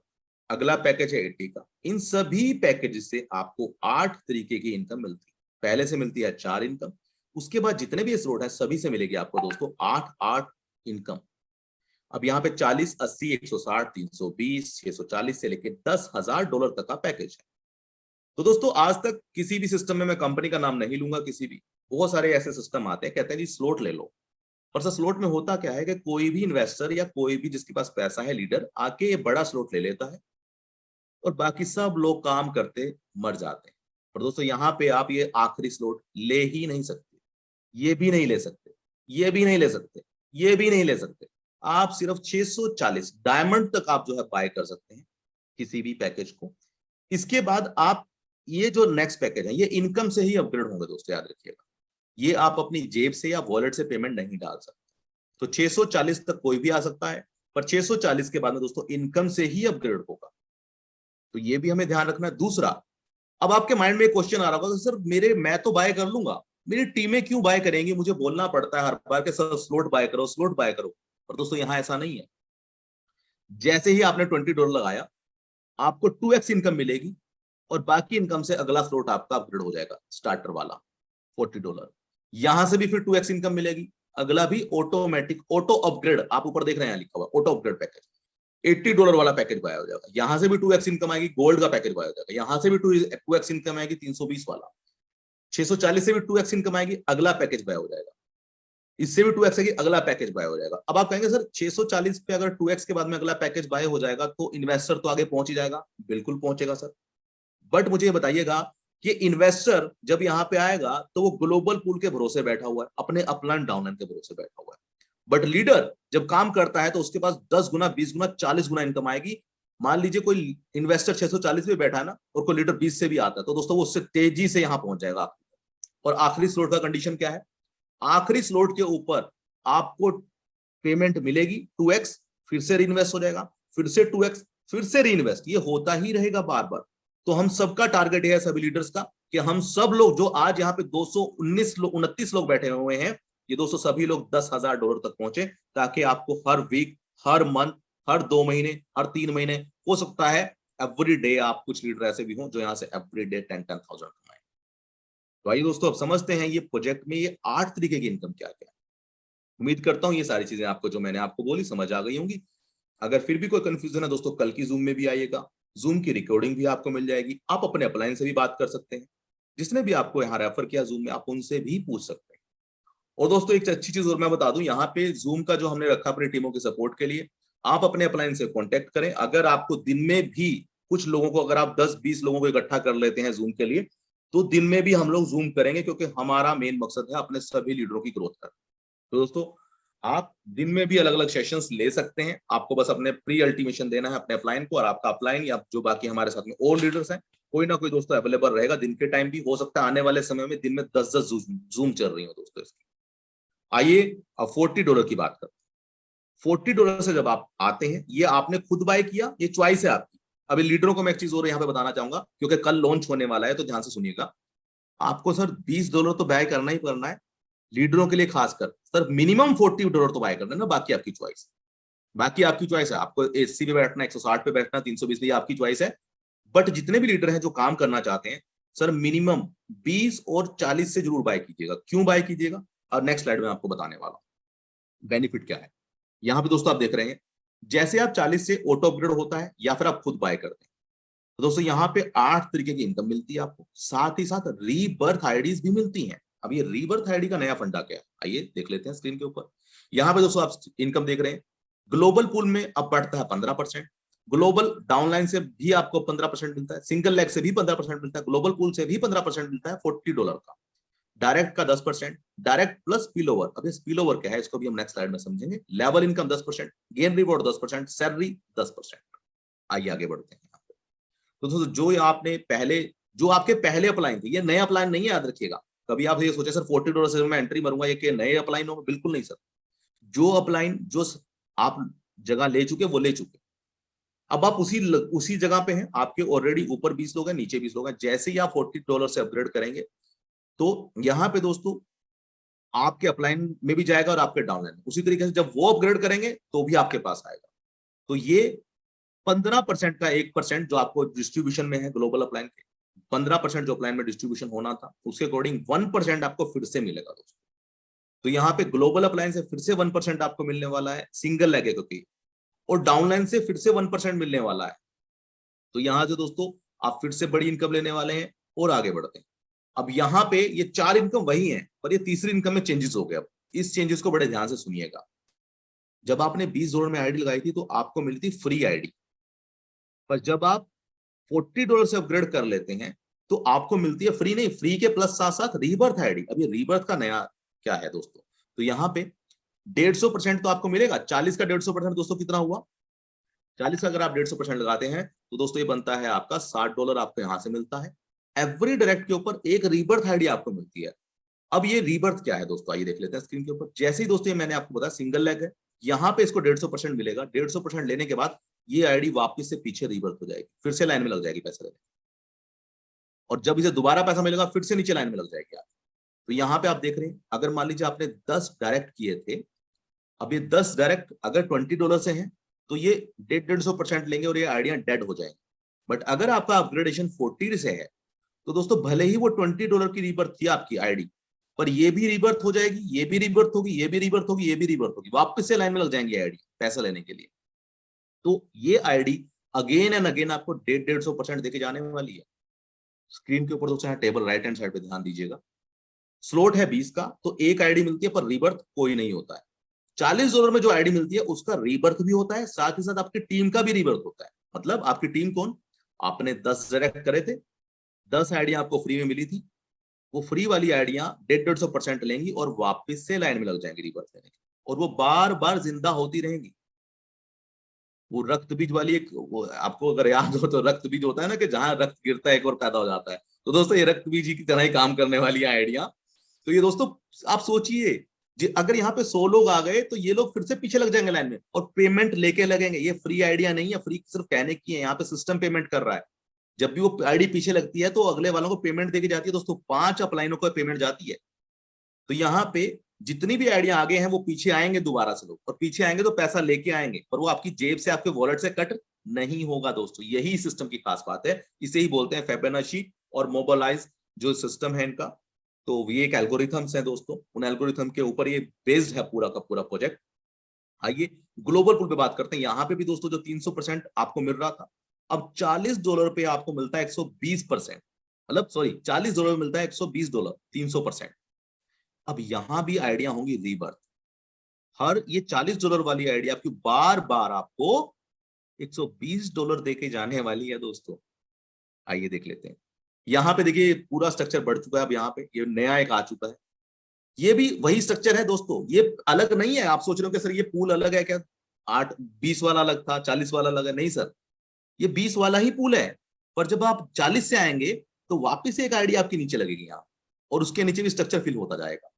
अगला पैकेज है 80 का। इन सभी पैकेज से आपको 8 तरीके की इनकम मिलती है। पहले से मिलती है 4 इनकम, उसके बाद जितने भी स्लॉट है सभी से मिलेगी आपको दोस्तों 8 इनकम। अब यहाँ पे 40, 80, 160, 320, 640 से लेके $10,000 तक का पैकेज है। तो दोस्तों आज तक किसी भी सिस्टम में, मैं कंपनी का नाम नहीं लूंगा, किसी भी, बहुत सारे ऐसे सिस्टम आते हैं, कहते हैं जी स्लॉट ले लो। और सर स्लॉट में होता क्या है कि कोई भी इन्वेस्टर या कोई भी जिसके पास पैसा है, लीडर, आके ये बड़ा स्लॉट ले लेता है और बाकी सब लोग काम करते मर जाते हैं। और दोस्तों यहाँ पे आप ये आखिरी स्लॉट ले ही नहीं सकते, ये भी नहीं ले सकते, ये भी नहीं ले सकते, ये भी नहीं ले सकते। आप सिर्फ 640 डायमंड तक आप जो है बाय कर सकते हैं किसी भी पैकेज को। इसके बाद आप ये जो नेक्स्ट पैकेज है ये इनकम से ही अपग्रेड होंगे दोस्तों, याद रखिएगा। ये आप अपनी जेब से या वॉलेट से पेमेंट नहीं डाल सकते। तो 640 तक कोई भी आ सकता है, पर 640 के बाद में दोस्तों इनकम से ही अपग्रेड होगा। तो ये भी हमें ध्यान रखना है। दूसरा, अब आपके माइंड में एक क्वेश्चन आ रहा होगा, सर मैं तो बाय कर लूंगा, मेरी टीमें क्यों बाय करेंगी, मुझे बोलना पड़ता है हर बार के सर स्लॉट बाय करो, स्लॉट बाय करो। पर दोस्तों यहां ऐसा नहीं है। जैसे ही आपने $20 लगाया, आपको 2x इनकम मिलेगी और बाकी इनकम से अगला स्लॉट आपका अपग्रेड हो जाएगा, स्टार्टर वाला $40। यहां से भी फिर 2x इनकम मिलेगी, अगला भी ऑटोमेटिक ऑटो अपग्रेड, आप ऊपर देख रहे हैं लिखा हुआ ऑटो अपग्रेड पैकेज, $80 वाला पैकेज बाय हो जाएगा। यहां से भी 2x इनकम आएगी, गोल्ड का पैकेज बाय हो जाएगा। यहां से भी 2x इनकम आएगी, 320 वाला। 640 से भी 2x इनकम आएगी, अगला पैकेज बाय हो जाएगा। इससे भी 2x आएगी, अगला पैकेज बाय हो जाएगा। अब आप कहेंगे सर 640 पे अगर 2x के बाद में अगला पैकेज बाय हो जाएगा तो इन्वेस्टर तो आगे पहुंच ही जाएगा। बिल्कुल पहुंचेगा सर, बट मुझे ये बताइएगा कि इन्वेस्टर जब यहां पे आएगा तो वो ग्लोबल पूल के भरोसे बैठा हुआ है, अपने अपलाइन डाउनलाइन के भरोसे बैठा हुआ है। बट लीडर जब काम करता है तो उसके पास 10 गुना, 20 गुना, 40 गुना इनकम आएगी। मान लीजिए कोई इन्वेस्टर 640 में बैठा है ना, और कोई लीडर 20 से भी आता है, तो दोस्तों वो उससे तेजी से यहां पहुंच जाएगा। और आखिरी स्लॉट का कंडीशन क्या है? आखिरी स्लॉट के ऊपर आपको पेमेंट मिलेगी 2x, फिर से रीइन्वेस्ट हो जाएगा, फिर से 2x, फिर से रीइन्वेस्ट, ये होता ही रहेगा बार बार। तो हम सबका टारगेट है, सभी लीडर्स का, कि हम सब लोग जो आज यहाँ पे 229 लोग बैठे हुए हैं, ये दोस्तों सभी लोग $10,000 तक पहुंचे, ताकि आपको हर वीक, हर मंथ, हर 2 महीने, हर 3 महीने, हो सकता है एवरी डे, आप कुछ लीडर ऐसे भी हों जो यहाँ से एवरी डे 10,000 कमाए। तो आइए दोस्तों अब समझते हैं ये प्रोजेक्ट में ये 8 तरीके की इनकम क्या क्या है। उम्मीद करता हूं ये सारी चीजें आपको जो मैंने आपको बोली समझ आ गई होंगी। अगर फिर भी कोई कंफ्यूजन है दोस्तों, कल की जूम में भी आइएगा, जूम की रिकॉर्डिंग भी आपको मिल जाएगी। आप अपने अपलाइन से भी बात कर सकते हैं, जिसने भी आपको यहाँ रेफर किया जूम में, आप उनसे भी पूछ सकते हैं। और दोस्तों एक अच्छी चीज और मैं बता दूं, यहाँ पे जूम का जो हमने रखा अपनी टीमों के सपोर्ट के लिए, आप अपने अपलाइन से कॉन्टेक्ट करें। अगर आपको दिन में भी कुछ लोगों को, अगर आप 10-20 लोगों को इकट्ठा कर लेते हैं जूम के लिए, तो दिन में भी हम लोग जूम करेंगे, क्योंकि हमारा मेन मकसद है अपने सभी लीडरों की ग्रोथ करना। तो दोस्तों आप दिन में भी अलग अलग सेशंस ले सकते हैं, आपको बस अपने प्री अल्टीमेशन देना है अपने अपलाइन को, और आपका अपलाइन या जो बाकी हमारे साथ में और लीडर्स हैं, कोई ना कोई दोस्तों अवेलेबल रहेगा दिन के टाइम भी। हो सकता है आने वाले समय में दिन में 10-10 जूम चल रही हो दोस्तों इसकी। आइए अब $40 की बात करते हैं। $40 से जब आप आते हैं, ये आपने खुद बाय किया, ये चॉइस है आपकी। अभी लीडरों को मैं एक चीज और यहाँ पे बताना चाहूंगा, क्योंकि कल लॉन्च होने वाला है, तो ध्यान से सुनिएगा। आपको सर $20 तो बाय करना ही करना है, लीडरों के लिए खासकर सर मिनिमम $40 तो बाय करना है ना, बाकी आपकी चॉइस। बाकी आपकी चॉइस है, आपको 80 पे बैठना, 160 पे बैठना, 320 पे, आपकी चॉइस है। बट जितने भी लीडर हैं जो काम करना चाहते हैं, सर मिनिमम 20 और 40 से जरूर बाय कीजिएगा। क्यों बाय कीजिएगा, और नेक्स्ट स्लाइड में आपको बताने वाला हूं बेनिफिट क्या है। यहां पे दोस्तों आप देख रहे हैं, जैसे आप 40 से ऑटो अपग्रेड होता है या फिर आप खुद बाय करते हैं, तो दोस्तों यहाँ पे 8 तरीके की इनकम मिलती है आपको, साथ ही साथ रीबर्थ आईडीज भी मिलती हैं। अब ये रीबर्थ आईडी का नया फंडा क्या है, आइए देख लेते हैं स्क्रीन के ऊपर। यहाँ पे दोस्तों आप इनकम देख रहे हैं, ग्लोबल पूल में अब बढ़ता है 15%, ग्लोबल डाउनलाइन से भी आपको 15% मिलता है, सिंगल लेग से भी 15% मिलता है, ग्लोबल पूल से भी 15% मिलता है $40 का, डायरेक्ट का 10%, डायरेक्ट प्लस स्पिल ओवर। अब स्पिल ओवर क्या है इसको भी हम नेक्स्ट स्लाइड में समझेंगे। Level income 10%, gain reward 10%, salary 10%। आइए आगे बढ़ते हैं। तो दोस्तों जो आपने पहले, जो आपके पहले अपलाइन थे, ये नए अपलाइन नहीं है, याद रखिएगा। कभी आप ये सोचे सर $40 से मैं एंट्री मारूंगा, ये नए अपलाइन होगा, बिल्कुल नहीं सर। जो अपलाइन जो आप जगह ले चुके वो ले चुके, अब आप उसी जगह पे हैं, आपके ऑलरेडी ऊपर 20 लोग हैं, नीचे 20 लोग हैं। जैसे ही आप $40 से अपग्रेड करेंगे तो यहाँ पे दोस्तों आपके अपलाइन में भी जाएगा और आपके डाउनलाइन में। उसी तरीके से जब वो अपग्रेड करेंगे तो भी आपके पास आएगा। तो ये 15% का 1% जो आपको डिस्ट्रीब्यूशन में है ग्लोबल अपलाइन के, 15% जो अपलाइन में डिस्ट्रीब्यूशन होना था उसके अकॉर्डिंग 1% आपको फिर से मिलेगा दोस्तों। तो यहाँ पे ग्लोबल अपलाइन से फिर से 1% आपको मिलने वाला है, सिंगल लेग है क्योंकि, और डाउनलाइन से फिर से 1% मिलने वाला है। तो यहाँ से दोस्तों आप फिर से बड़ी इनकम लेने वाले हैं और आगे बढ़ते हैं। अब यहाँ पे ये 4 इनकम वही है, पर ये तीसरी इनकम में चेंजेस हो गया। अब इस चेंजेस को बड़े ध्यान से सुनिएगा। जब आपने $20 में आईडी लगाई थी तो आपको मिलती फ्री आईडी, पर जब आप $40 से अपग्रेड कर लेते हैं तो आपको मिलती है फ्री नहीं, फ्री के प्लस साथ साथ रीबर्थ आईडी। अब ये रीबर्थ का नया क्या है दोस्तों, तो यहाँ पे 150% तो आपको मिलेगा। 40 का 150% दोस्तों कितना हुआ, 40 का अगर आप 150% लगाते हैं तो दोस्तों ये बनता है आपका $60 आपको यहाँ से मिलता है। एवरी डायरेक्ट के ऊपर एक रीबर्थ आईडी आपको मिलती है। अब ये रीबर्थ क्या है दोस्तों, आइए देख लेते हैं स्क्रीन के ऊपर। जैसे ही दोस्तों ये मैंने आपको बताया सिंगल लेग है, यहाँ पे इसको 150% मिलेगा। 150% लेने के बाद ये आईडी वापस से पीछे रीबर्थ हो जाएगी, फिर से लाइन में लग जाएगी पैसे लेने, और जब इसे दोबारा पैसा मिलेगा फिर से नीचे लाइन में लग जाएगी आप। तो यहाँ पे आप देख रहे हैं, अगर मान लीजिए आपने 10 डायरेक्ट किए थे, अब ये 10 डायरेक्ट अगर $20 से हैं तो ये 150% लेंगे और ये आइडिया डेड हो जाएंगे। बट अगर आपका अपग्रेडेशन 40 से है तो दोस्तों भले ही वो $20 की रीबर्थ थी आपकी आईडी, पर ये भी रीबर्थ हो जाएगी, ये भी रीबर्थ होगी, ये भी रीबर्थ होगी, ये भी रीबर्थ होगी, वापस से लाइन में लग जाएंगी आईडी पैसा लेने के लिए। तो ये आईडी अगेन एंड अगेन आपको 150% देके जाने वाली है। स्क्रीन के ऊपर दोस्तों टेबल राइट हैंड साइड पे ध्यान दीजिएगा। स्लॉट है 20 का, तो एक आईडी मिलती है पर रीबर्थ कोई नहीं होता है। $40 में जो आईडी मिलती है उसका रीबर्थ भी होता है, साथ ही साथ आपकी टीम का भी रीबर्थ होता है। मतलब आपकी टीम कौन, आपने 10 डायरेक्ट करे थे, 10 आईडियां आपको फ्री में मिली थी, वो फ्री वाली आईडियां 150% लेंगी और वापस से लाइन में लग जाएंगी रीबर्थ लेने की, और वो बार बार जिंदा होती रहेंगी। वो रक्त बीज वाली एक, वो आपको अगर याद हो तो रक्त बीज होता है ना कि जहां रक्त गिरता है एक और पैदा हो जाता है, तो दोस्तों ये रक्त बीज की तरह ही काम करने वाली आइडिया। तो ये दोस्तों आप सोचिए, अगर यहाँ पे 100 लोग आ गए तो ये लोग फिर से पीछे लग जाएंगे लाइन में और पेमेंट लेके लगेंगे। ये फ्री आइडिया नहीं है, फ्री सिर्फ कहने की है, यहाँ पे सिस्टम पेमेंट कर रहा है। जब भी वो आईडी पीछे लगती है तो अगले वालों को पेमेंट देके जाती है दोस्तों, 5 अपलाइनों को पेमेंट जाती है। तो यहाँ पे जितनी भी आइडिया आगे हैं वो पीछे आएंगे दोबारा से लोग, और पीछे आएंगे तो पैसा लेके आएंगे, पर वो आपकी जेब से आपके वॉलेट से कट नहीं होगा दोस्तों। यही सिस्टम की खास बात है, इसे ही बोलते हैं फिबोनाची और मोबालाइज जो सिस्टम है इनका। तो ये एक एल्गोरिथम्स है दोस्तों, उन एल्गोरिथम के ऊपर ये बेस्ड है पूरा का पूरा प्रोजेक्ट। आइए ग्लोबल पूल पे बात करते हैं। यहाँ पे भी दोस्तों जो 300% आपको मिल रहा था, अब $40 पे आपको मिलता है 120%, मतलब सॉरी $40 में मिलता है $120, 300%। अब यहां भी आइडिया होंगी रीबर्थ। हर ये $40 वाली आइडिया आपकी बार बार आपको $120 देके जाने वाली है दोस्तों। आइए देख लेते हैं। यहाँ पे देखिए पूरा स्ट्रक्चर बढ़ चुका है। अब यहाँ पे ये नया एक आ चुका है, ये भी वही स्ट्रक्चर है दोस्तों, ये अलग नहीं है। आप सोच रहे हो कि सर ये पूल अलग है क्या, 20 वाला अलग था, 40 वाला अलग है? नहीं सर, ये 20 वाला ही पूल है, पर जब आप 40 से आएंगे तो वापिस से एक आइडिया आपके नीचे लगेगी यहाँ, और उसके नीचे भी स्ट्रक्चर फिल होता जाएगा।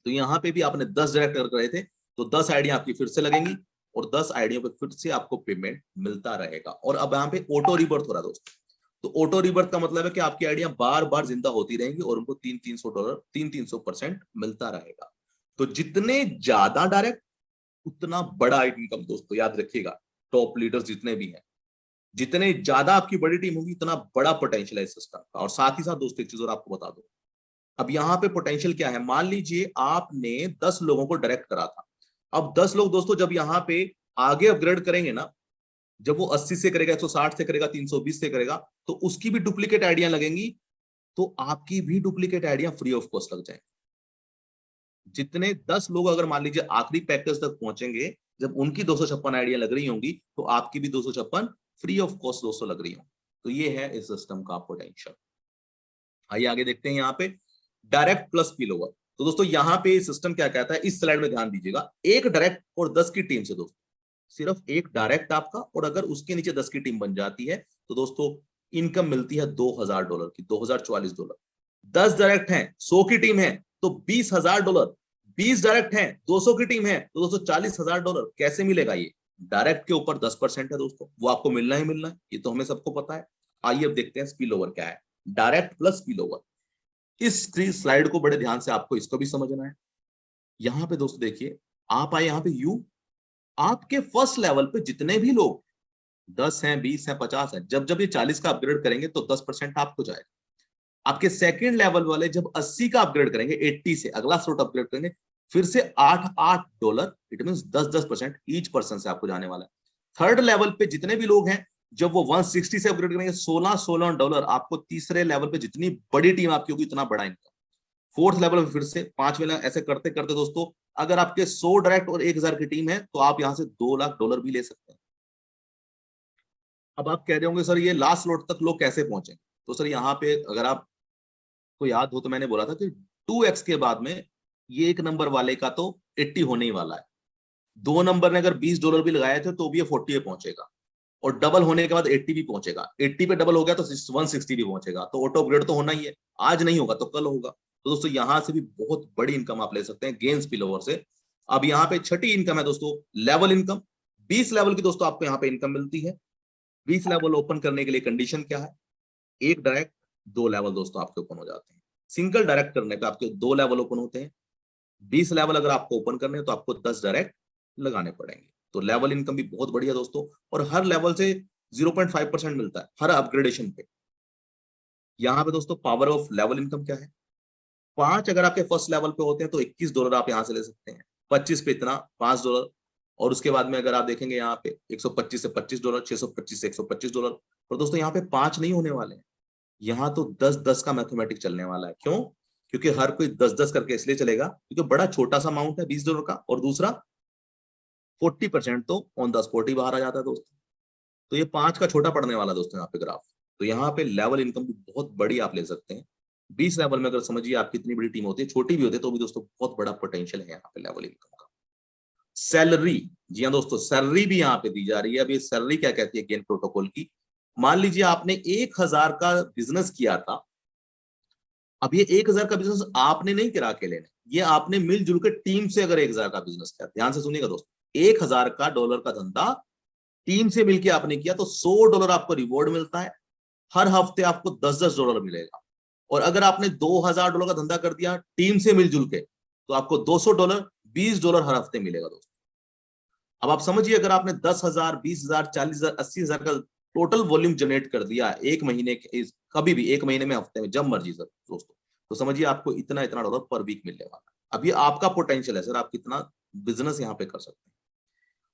तो यहाँ पे भी आपने 10 डायरेक्ट कर रहे थे तो 10 आइडिया आपकी फिर से लगेंगी, और 10 आइडिया पे फिर से आपको पेमेंट मिलता रहेगा। और अब यहाँ पे ऑटो रिबर्थ हो रहा है दोस्तों। तो ऑटो रिबर्थ का मतलब है कि आपकी आइडिया बार बार जिंदा होती रहेंगी और उनको $300 300% मिलता रहेगा। तो जितने ज्यादा डायरेक्ट उतना बड़ा इनकम दोस्तों, याद रखिएगा। टॉप लीडर्स जितने भी हैं, जितने ज्यादा आपकी बड़ी टीम होगी उतना बड़ा पोटेंशियल है इस सिस्टम का। और साथ ही साथ दोस्तों एक चीज और आपको बता दो, अब यहाँ पे पोटेंशियल क्या है। मान लीजिए आपने 10 लोगों को डायरेक्ट करा था, अब 10 लोग दोस्तों जब यहाँ पे आगे अपग्रेड करेंगे ना, जब वो 80 से करेगा, 160 से करेगा, 320 से करेगा, तो उसकी भी डुप्लीकेट आइडिया लगेंगी, तो आपकी भी duplicate idea free of cost लग जाएंगी। जितने 10 लोग अगर मान लीजिए आखिरी पैकेज तक पहुंचेंगे, जब उनकी 256 आइडिया लग रही होंगी तो आपकी भी 256 फ्री ऑफ कॉस्ट दोस्तों लग रही होंगी। तो ये है इस सिस्टम का पोटेंशियल। आइए आगे देखते हैं यहाँ पे डायरेक्ट प्लस स्पिल ओवर। तो दोस्तों यहाँ पे सिस्टम क्या कहता है, इस स्लाइड में ध्यान दीजिएगा। एक डायरेक्ट और 10 की टीम से दोस्तों, सिर्फ एक डायरेक्ट आपका, और अगर उसके नीचे 10 की टीम बन जाती है तो दोस्तों इनकम मिलती है $2000 की, $2044। 10 डायरेक्ट हैं, 100 की टीम है तो $20000। 20 डायरेक्ट हैं, 200 की टीम है तो दोस्तों $40000। कैसे मिलेगा ये? डायरेक्ट के ऊपर 10% है दोस्तों, वो आपको मिलना ही मिलना है, ये तो हमें सबको पता है। आइए अब देखते हैं स्पिल ओवर क्या है, डायरेक्ट प्लस स्पिल ओवर। इस स्लाइड को बड़े ध्यान से आपको इसको भी समझना है। यहां पे दोस्तों देखिए, आप आए यहाँ पे यू, आपके फर्स्ट लेवल पे जितने भी लोग 10 हैं, 20 हैं, 50 हैं, जब जब ये 40 का अपग्रेड करेंगे तो 10% आपको जाएगा। आपके सेकंड लेवल वाले जब 80 का अपग्रेड करेंगे, 80 से अगला स्लॉट अपग्रेड करेंगे, फिर से $8, इट मीन 10% ईच पर्सन से आपको जाने वाला है। थर्ड लेवल पे जितने भी लोग हैं, जब वो 160 से अपग्रेड करेंगे, $16 आपको तीसरे लेवल पे जितनी बड़ी टीम आपकी होगी उतना बड़ा इनकम। फोर्थ लेवल पे फिर से 5 लेवल, ऐसे करते करते दोस्तों अगर आपके 100 डायरेक्ट और 1000 की टीम है तो आप यहां से $2 लाख भी ले सकते हैं। अब आप कह रहे होंगे सर ये लास्ट स्लॉट तक लोग कैसे पहुंचे? तो सर यहाँ पे अगर आपको याद हो तो मैंने बोला था कि 2x के बाद में ये एक नंबर वाले का तो 80 होने ही वाला है। 2 नंबर ने अगर $20 भी लगाए थे तो भी ये 40 पे पहुंचेगा, और डबल होने के बाद 80 भी पहुंचेगा। 80 पे डबल हो गया तो 160 भी पहुंचेगा। तो ऑटो अपग्रेड तो होना ही है, आज नहीं होगा तो कल होगा। तो दोस्तों यहां से भी बहुत बड़ी इनकम आप ले सकते हैं गेन स्पिल ओवर से। अब यहाँ पे छठी इनकम है दोस्तों, लेवल इनकम। 20 लेवल की दोस्तों आपको यहाँ पे इनकम मिलती है। 20 लेवल ओपन करने के लिए कंडीशन क्या है? एक डायरेक्ट, 2 लेवल दोस्तों आपके ओपन हो जाते हैं। सिंगल डायरेक्ट करने पे आपके 2 लेवल ओपन होते हैं। 20 लेवल अगर आपको ओपन करने हैं तो आपको 10 डायरेक्ट लगाने पड़ेंगे। तो लेवल इनकम भी बहुत बढ़िया दोस्तों, और हर लेवल से 0.5% मिलता है हर अपग्रेडेशन पे। यहाँ पे दोस्तों पावर ऑफ लेवल इनकम क्या है? 5 अगर आपके फर्स्ट लेवल पे होते हैं तो $21 आप यहाँ से ले सकते हैं। 25 पे इतना $5, और उसके बाद में अगर आप देखेंगे यहाँ पे 125 से $25, 625 से $125। और दोस्तों यहाँ पे 5 नहीं होने वाले हैं, यहाँ तो 10-10 का मैथमेटिक चलने वाला है। क्यों? क्योंकि हर कोई 10-10 करके इसलिए चलेगा क्योंकि बड़ा छोटा सा अमाउंट है $20 का, और दूसरा 40% तो ऑन द स्पॉट ही बाहर आ जाता है दोस्तों। तो ये 5 का छोटा पड़ने वाला दोस्तों यहाँ पे ग्राफ। तो यहाँ पे लेवल इनकम भी बहुत बड़ी आप ले सकते हैं। 20 लेवल में अगर समझिए आपकी इतनी बड़ी टीम होती है, छोटी भी होती है तो भी दोस्तों बहुत बड़ा पोटेंशियल है यहाँ पे लेवल इनकम का। सैलरी, जी हाँ दोस्तों, सैलरी भी यहाँ पे दी जा रही है। अब ये सैलरी क्या कहती है गेन प्रोटोकॉल की? मान लीजिए आपने 1000 का बिजनेस किया था। अब ये 1000 का बिजनेस आपने नहीं करा के लेने, ये आपने मिलजुल के टीम से अगर 1000 का बिजनेस किया, ध्यान से सुनिएगा दोस्तों, $1000 का धंधा टीम से मिलकर आपने किया तो $100 आपको रिवॉर्ड मिलता है। हर हफ्ते आपको $10-10 मिलेगा। और अगर आपने $2000 का धंधा कर दिया टीम से मिलजुल के तो आपको $200, $20 हर हफ्ते मिलेगा दोस्तों। अब आप समझिए अगर आपने 10,000, 20,000, 40,000, 80,000 का टोटल वॉल्यूम जनरेट कर दिया एक महीने के, कभी भी एक महीने में, हफ्ते में, जब मर्जी सर दोस्तों, तो समझिए आपको इतना इतना डॉलर पर वीक मिलने वाला है। अब ये आपका पोटेंशियल है सर, आप कितना बिजनेस यहाँ पे कर सकते हैं।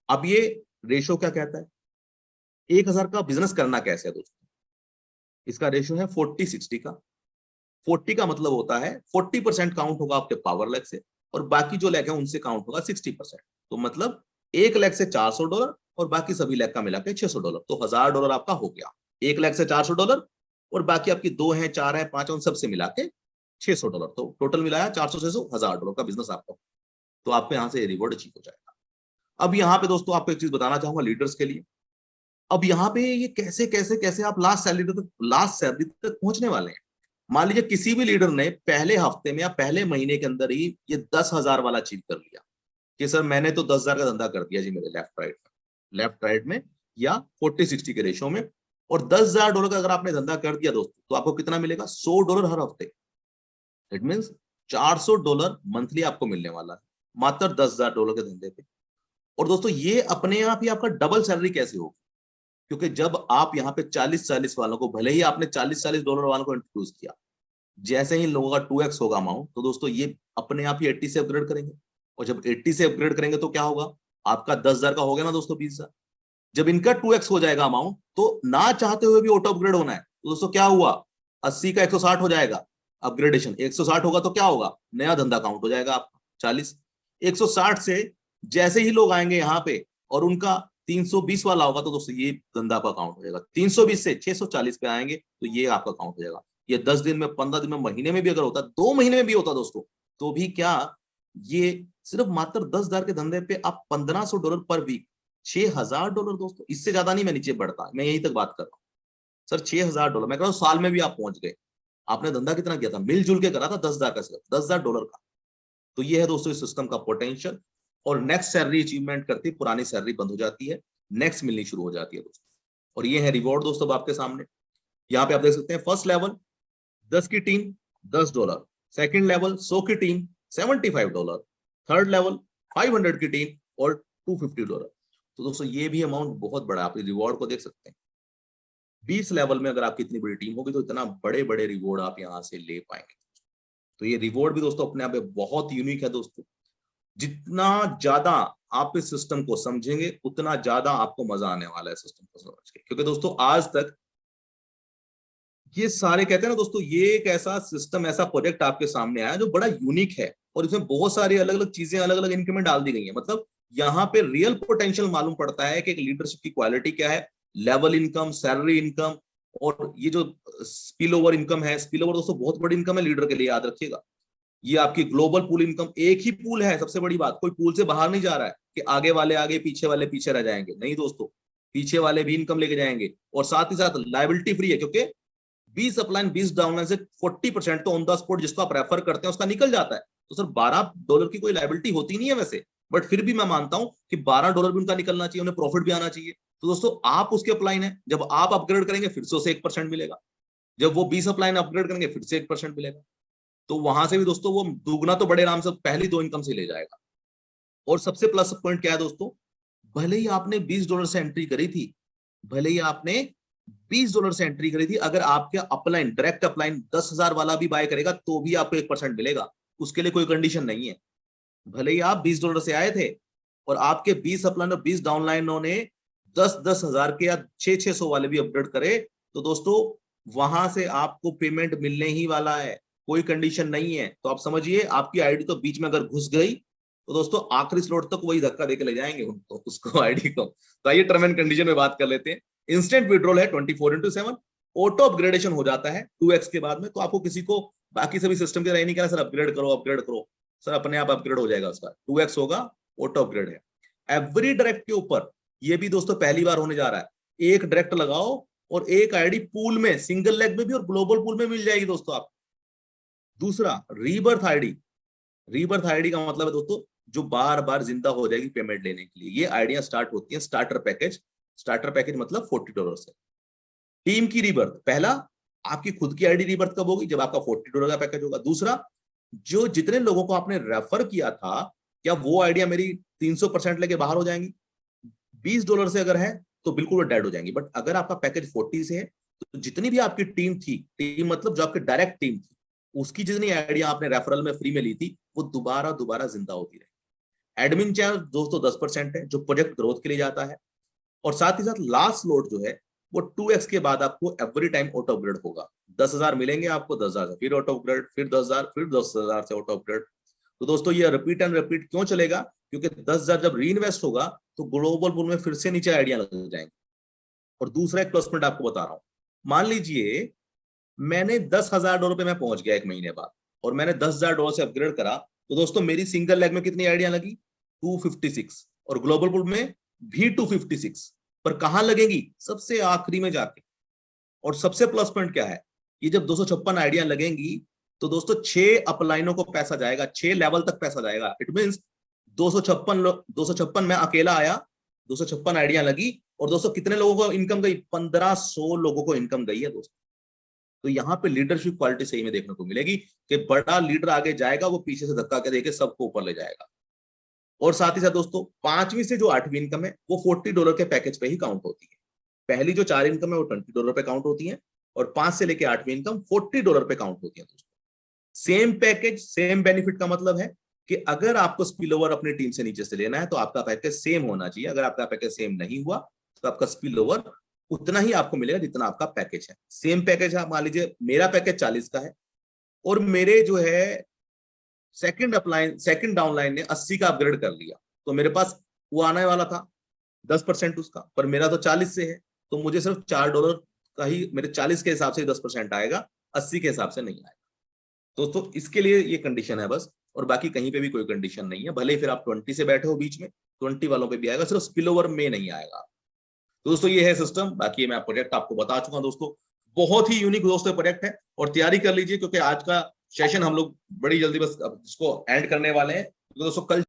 अब ये रेशो क्या कहता है? 1000 का बिजनेस करना कैसे है दोस्तों? इसका रेशो है 40-60 का। 40 का मतलब होता है 40% काउंट होगा आपके पावर लेग से, और बाकी जो लेग है उनसे काउंट होगा 60%। तो मतलब एक लेग से $400 और बाकी सभी लेग का मिला के $600, तो $1000 आपका हो गया। एक लेग से $400 और बाकी आपकी 2 है, 4 है, 5 है, उन सबसे मिला के $600। तो टोटल मिलाया 400-600, $1000 का बिजनेस आपका। तो आपको यहाँ से रिवॉर्ड अचीव हो जाएगा। अब यहाँ पे दोस्तों आपको एक चीज बताना चाहूंगा लीडर्स के लिए। अब यहाँ पे ये कैसे कैसे कैसे आप लास्ट सैलरी तक पहुंचने वाले हैं। मान लीजिए किसी भी लीडर ने पहले हफ्ते में या पहले महीने के अंदर ही ये 10,000 वाला अचीव कर लिया कि सर मैंने तो 10,000 का धंधा कर दिया जी मेरे लेफ्ट राइट में या 40-60 के रेशो में, और $10,000 का अगर आपने धंधा कर दिया दोस्तों तो आपको कितना मिलेगा? $100 हर हफ्ते। इट मीन्स $400 मंथली आपको मिलने वाला है मात्र $10,000 के धंधे पे। और दोस्तों ये अपने आप ही आपका डबल सैलरी कैसे होगी? क्योंकि जब आप यहाँ पे 40-40 वालों को, भले ही आपने $40-40 वालों को इंट्रोड्यूस किया, जैसे ही लोगों का 2x होगा अमाउंट तो दोस्तों ये अपने आप ही 80 से अपग्रेड करेंगे। और जब 80 से अपग्रेड करेंगे तो क्या होगा? आपका 10,000 का हो गया ना दोस्तों 20,000। जब इनका 2x हो जाएगा अमाउंट तो ना चाहते हुए भी ऑटो अपग्रेड होना है, तो दोस्तों क्या हुआ? 80 का 160 हो जाएगा अपग्रेडेशन, 160 होगा तो क्या होगा? नया धंधा काउंट हो जाएगा आपका। 40। 160 से जैसे ही लोग आएंगे यहाँ पे और उनका 320 वाला होगा तो दोस्तों ये धंधा आपका काउंट हो जाएगा। 320 से 640 पे आएंगे तो ये आपका काउंट हो जाएगा। ये 10 दिन में, 15 दिन में, महीने में भी अगर होता, 2 महीने में भी होता दोस्तों, तो भी क्या, ये सिर्फ मात्र 10,000 के धंधे पे आप $1,500 पर वीक, $6,000 दोस्तों, इससे ज्यादा नहीं मैं नीचे बढ़ता, मैं यहीं तक बात कर रहा हूँ सर। $6,000 मैं कह रहा हूँ साल में भी आप पहुंच गए। आपने धंधा कितना किया था, मिलजुल के करा था, 10,000 का, सिर्फ $10,000 का। तो ये है दोस्तों इस सिस्टम का पोटेंशियल। और नेक्स्ट सैलरी अचीवमेंट करती पुरानी सैलरी बंद हो जाती है, नेक्स्ट मिलनी शुरू हो जाती है दोस्तों। और ये है रिवॉर्ड दोस्तों आपके सामने। यहाँ पे आप देख सकते हैं, फर्स्ट लेवल 10 की टीम $10, सेकंड लेवल 100 की टीम $75, थर्ड लेवल 500 की टीम और $250। तो दोस्तों ये भी अमाउंट बहुत बड़ा, आप रिवॉर्ड को देख सकते हैं। 20 लेवल में अगर आपकी इतनी बड़ी टीम होगी तो इतना बड़े बड़े रिवॉर्ड आप यहाँ से ले पाएंगे। तो ये रिवॉर्ड भी दोस्तों अपने आप में बहुत यूनिक है दोस्तों। जितना ज्यादा आप इस सिस्टम को समझेंगे उतना ज्यादा आपको मजा आने वाला है सिस्टम को समझ के, क्योंकि दोस्तों आज तक ये सारे कहते हैं ना दोस्तों, ये एक ऐसा सिस्टम, ऐसा प्रोजेक्ट आपके सामने आया जो बड़ा यूनिक है और इसमें बहुत सारी अलग अलग चीजें, अलग अलग इनक्रीमेंट डाल दी गई है। मतलब यहाँ पे रियल पोटेंशियल मालूम पड़ता है कि एक लीडरशिप की क्वालिटी क्या है, लेवल इनकम, सैलरी इनकम, और ये जो स्पिल ओवर इनकम है, स्पिल ओवर दोस्तों बहुत बड़ी इनकम है लीडर के लिए, याद रखिएगा। ये आपकी ग्लोबल पूल इनकम, एक ही पूल है, सबसे बड़ी बात, कोई पूल से बाहर नहीं जा रहा है कि आगे वाले आगे, पीछे वाले पीछे रह जाएंगे, नहीं दोस्तों, पीछे वाले भी इनकम लेके जाएंगे। और साथ ही साथ लायबिलिटी फ्री है, क्योंकि 20 अपलाइन 20 डाउनलाइन से 40% तो ऑन द स्पॉट जिसको आप रेफर करते हैं उसका निकल जाता है। तो सर $12 की कोई लायबिलिटी होती नहीं है वैसे, बट फिर भी मैं मानता हूं कि $12 भी उनका निकलना चाहिए, उन्हें प्रॉफिट भी आना चाहिए। तो दोस्तों आप उसके अपलाइन है, जब आप अपग्रेड करेंगे फिर से उसे 1% मिलेगा, जब वो 20 अपलाइन अपग्रेड करेंगे फिर से 1% मिलेगा। तो वहां से भी दोस्तों वो दुगना तो बड़े आराम से पहली 2 इनकम से ले जाएगा। और सबसे प्लस पॉइंट क्या है दोस्तों, भले ही आपने $20 से एंट्री करी थी, भले ही आपने $20 से एंट्री करी थी, अगर आपके अपलाइन, डायरेक्ट अपलाइन 10,000 वाला भी बाय करेगा तो भी आपको 1% मिलेगा, उसके लिए कोई कंडीशन नहीं है। भले ही आप $20 से आए थे और आपके 20 अपलाइन और 20 डाउनलाइनों ने 10,000 के या 600 वाले भी अपग्रेड करे, तो दोस्तों वहां से आपको पेमेंट मिलने ही वाला है, कोई कंडीशन नहीं है। तो आप समझिए, आपकी आईडी तो बीच में अगर घुस गई तो दोस्तों आखिरी स्लॉट तक वही धक्का देके ले जाएंगे उनको, उसको आईडी को। तो आइए टर्म एंड कंडीशन में बात कर लेते हैं। इंस्टेंट विड्रॉल है 24/7, ऑटो अपग्रेडेशन हो जाता है 2x के बाद में। तो आपको किसी को बाकी सभी सिस्टम के नहीं कहना सर अपग्रेड करो अपग्रेड करो, सर अपने आप अपग्रेड हो जाएगा, उसका 2x होगा, ऑटो अपग्रेड है। एवरी डायरेक्ट के ऊपर ये भी दोस्तों पहली बार होने जा रहा है, एक डायरेक्ट लगाओ और एक आईडी पूल में, सिंगल लेग में भी और ग्लोबल पूल में मिल जाएगी दोस्तों आप। दूसरा रीबर्थ आईडी, रीबर्थ आईडी का मतलब है दोस्तों जो बार बार जिंदा हो जाएगी पेमेंट लेने के लिए। ये आईडियां स्टार्ट होती है स्टार्टर पैकेज, स्टार्टर पैकेज मतलब $40 से। टीम की रीबर्थ, पहला आपकी खुद की आईडी रीबर्थ कब होगी, जब आपका $40 का पैकेज होगा। दूसरा, जो जितने लोगों को आपने रेफर किया था, क्या वो आइडिया मेरी 300% लेके बाहर हो जाएंगी। $20 से अगर है तो बिल्कुल वो डेड हो जाएंगी। बट अगर आपका पैकेज 40 से है तो जितनी भी आपकी टीम थी, टीम मतलब जो आपकी डायरेक्ट टीम थी, उसकी जितनी आइडिया आपने रेफरल में फ्री में ली थी वो दोबारा दोबारा जिंदा होती रही। एडमिन चार्ज दोस्तों 10% है जो प्रोजेक्ट ग्रोथ के लिए जाता है। और साथ ही साथ लास्ट लोड जो है वो 2x के बाद आपको एवरी टाइम ऑटो अपग्रेड होगा। 10,000 मिलेंगे आपको, 10,000 से फिर ऑटो अपग्रेड, फिर 10,000, फिर 10,000 से ऑटो अपग्रेड। तो दोस्तों ये रिपीट एंड रिपीट क्यों चलेगा, क्योंकि 10,000 जब री इन्वेस्ट होगा तो ग्लोबल पूल में फिर से नीचे आइडिया लग जाएंगे। और दूसरा एक प्लस पॉइंट आपको बता रहा हूं, मान लीजिए मैंने $10,000 पे मैं पहुंच गया एक महीने बाद और मैंने $10,000 से अपग्रेड करा, तो दोस्तों मेरी सिंगल लेग में कितनी आइडिया लगी, 256, और ग्लोबल पूल में भी 256, पर कहां लगेंगी, सबसे आखिरी में जाके। और सबसे प्लस पॉइंट क्या है, ये जब 256 आइडिया लगेंगी तो दोस्तों 6 अपलाइनों को पैसा जाएगा, 6 लेवल तक पैसा जाएगा। इट मींस 256 में अकेला आया, 256 आइडिया लगी और दोस्तों कितने लोगों को इनकम गई, 1500 लोगों को इनकम गई है दोस्तों। तो यहाँ पे लीडरशिप क्वालिटी सही में देखने को मिलेगी कि बड़ा लीडर आगे जाएगा, वो पीछे से धक्का के देके सबको ऊपर ले जाएगा। और साथ ही साथ दोस्तों 5वीं से जो 8वीं इनकम है वो $40 के पैकेज पे ही काउंट होती है। पहली जो 4 इनकम है वो $20 पे काउंट होती है और 5 से लेके 8वीं इनकम $40 पे काउंट होती है दोस्तों। सेम पैकेज सेम बेनिफिट का मतलब है कि अगर आपको स्पिल ओवर अपनी टीम से नीचे से लेना है तो आपका पैकेज सेम होना चाहिए। अगर आपका पैकेज सेम नहीं हुआ तो आपका स्पिल ओवर उतना ही आपको मिलेगा जितना आपका पैकेज है। सेम पैकेज है, मान लीजिए मेरा पैकेज 40 का है और मेरे जो है सेकंड डाउनलाइन ने 80 का अपग्रेड कर लिया, तो मेरे पास वो आने वाला था 10% उसका, पर मेरा तो 40 से है, तो मुझे सिर्फ $4 का ही, मेरे 40 के हिसाब से 10% आएगा, 80 के हिसाब से नहीं आएगा। दोस्तों इसके लिए ये कंडीशन है बस, और बाकी कहीं पे भी कोई कंडीशन नहीं है। भले ही फिर आप 20 से बैठे हो बीच में, 20 वालों पे भी आएगा, सिर्फ स्पिल ओवर में नहीं आएगा। दोस्तों ये है सिस्टम। बाकी मैं प्रोजेक्ट आपको बता चुका हूं दोस्तों, बहुत ही यूनिक दोस्तों प्रोजेक्ट है, और तैयारी कर लीजिए क्योंकि आज का सेशन हम लोग बड़ी जल्दी बस इसको एंड करने वाले हैं। दोस्तों कल